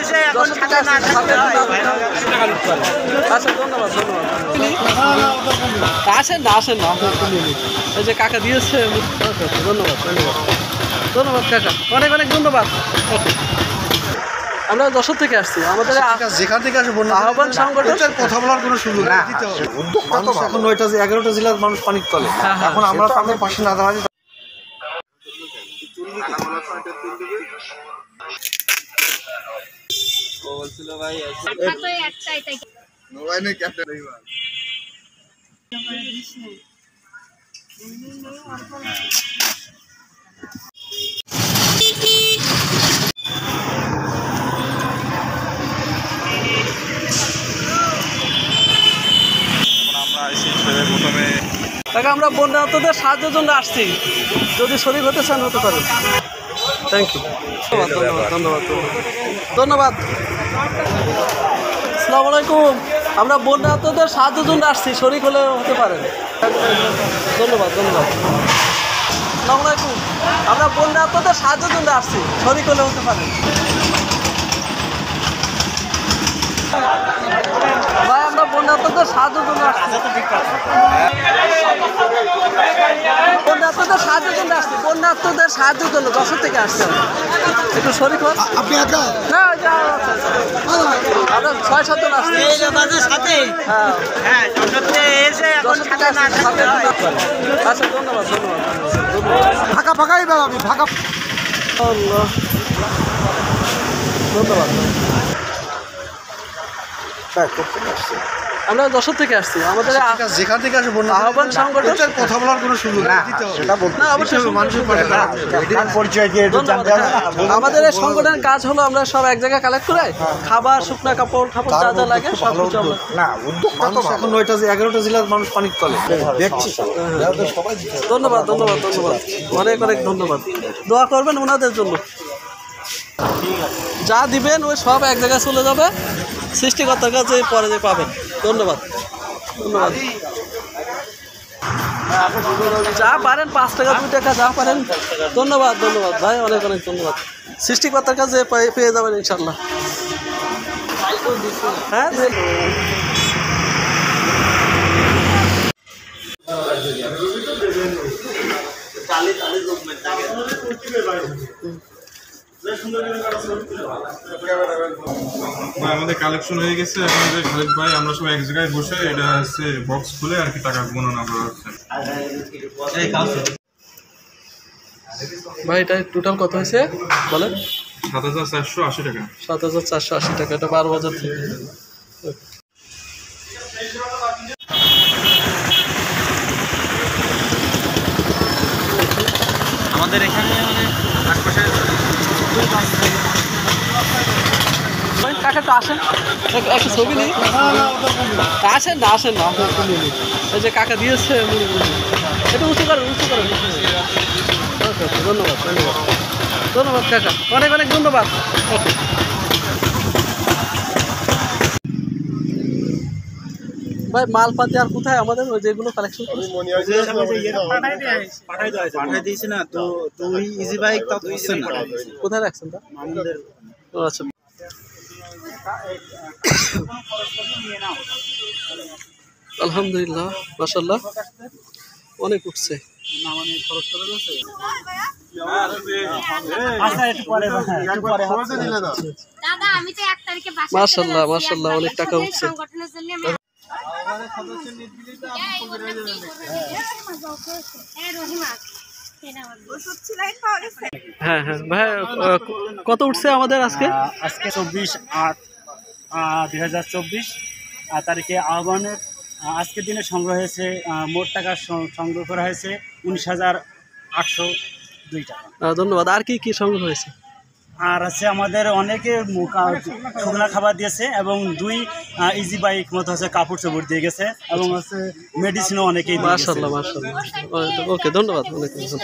এসে এখন সাথে না থাকতে হয়। আচ্ছা ধন্যবাদ ধন্যবাদ। আসেন না আসেন না এই যে কাকা দিয়েছে ধন্যবাদ ধন্যবাদ ধন্যবাদ কাকা অনেক অনেক ধন্যবাদ। আমরা যশোর থেকে আসছি আমাদের যেখান থেকে আসে আহ্বান সংগঠন কথা বলার কোনো সুযোগ নেই। মানুষ এখন 9টা 11টা জেলার মানুষ পানির তলে, এখন আমরা তাদের পাশে না দাঁড়ালে বলছিল ভাই কাকা আমরা বন্যার্তদের সাহায্যের জন্য আসছি, যদি শরীর হতে চান হতে পারেন। থ্যাংক ইউ ধন্যবাদ ধন্যবাদ ধন্যবাদ। আসসালামু আলাইকুম, আমরা বন্যার্তদের সাহায্যের জন্য আসছি, শরীর হলে হতে পারেন। ধন্যবাদ ধন্যবাদ। আসসালামু আলাইকুম, আমরা বন্যার্তদের সাহায্যের জন্য আসছি, শরীর হলে হতে পারেন। ভাই আমরা বন্যার্তদের সাহায্যের জন্য আসছি, বন্যার্তদের সাহায্যের জন্য আসছি, বন্যার্তদের সাহায্যের জন্য যশোর থেকে আসছি। একটু শরীর আপনি একা না আমরা 6-7 জন আসছি। আচ্ছা ধন্যবাদ ধন্যবাদ ফাঁকা ফাঁকাই বেড়াবি ফাঁকা ধন্যবাদ। আমরা যশোর থেকে আসছি আমাদের যেখান থেকে আসে আহ্বান সংগঠন কথা বলার কোনো সুযোগ নেই। না অবশ্যই মানুষের পাশে পরিচয় দিয়ে আমাদের এই সংগঠনের কাজ হলো আমরা সব এক জায়গায় কালেক্ট করে খাবার শুকনা কাপড় যা যা লাগে সব কিছু আমরা মানুষ এখন 9টা 11টা জেলার মানুষ পানির তলে দেখছি। ধন্যবাদ ধন্যবাদ ধন্যবাদ অনেক অনেক ধন্যবাদ। দোয়া করবেন ওনাদের জন্য, যা দিবেন ওই সব এক জায়গায় চলে যাবে, সৃষ্টিকর্তার কাছে পরে যে পাবেন। ধন্যবাদ ধন্যবাদ। যা পারেন 5 টাকা 2 টাকা যা পারেন। ধন্যবাদ ধন্যবাদ ভাই অনেক অনেক ধন্যবাদ। সৃষ্টিকর্তার কাছে পেয়ে যাবেন ইনশাল্লাহ। হ্যাঁ আমাদের কালেকশন হয়ে গেছে। আমাদের খালেদ ভাই আমরা সব এক জায়গায় বসে এটা হচ্ছে বক্স খুলে আর কি টাকা গণনা করা হচ্ছে। ভাই এটা টোটাল কত হয়েছে বলেন? 7,480 টাকা। 7,480 টাকা, এটা 12,000 থেকে। আমাদের এখানে মানে আশপাশে কাকা একটু আসেন, একটা ছবি নিই। আসেন না আসেন না এই যে কাকা দিয়েছে একটু উঁচু করেন উঁচু করেন। ধন্যবাদ ধন্যবাদ ধন্যবাদ কাকা অনেক অনেক ধন্যবাদ। ভাই মালপাতি আর কোথায় আমাদের ওই যেগুলো কালেকশন পাঠাই দিয়েছি না তো ওই ইজি বাইক তা দিচ্ছেন না, কোথায় রাখছেন তা? আমাদের ও আচ্ছা আলহামদুলিল্লাহ মাশাআল্লাহ অনেক উঠছে। মাশাআল্লাহ মাশাআল্লাহ অনেক টাকা উঠছে। হ্যাঁ হ্যাঁ ভাই কত উঠছে আমাদের আজকে? আজকে 24/8/2024 তারিখে আহ্বানের আজকের দিনে সংগ্রহ হয়েছে, মোট টাকা সংগ্রহ করা হয়েছে 19,802 টাকা। ধন্যবাদ। আর কি কি সংগ্রহ হয়েছে? আর আছে আমাদের অনেকে শুকনা খাবার দিয়েছে এবং 2 ইজি বাইক মতো হচ্ছে কাপড় চোপড় দিয়ে গেছে এবং হচ্ছে মেডিসিনও অনেকেই দিয়ে গেছে। মাশাআল্লাহ মাশাআল্লাহ ওকে ধন্যবাদ অনেক ধন্যবাদ।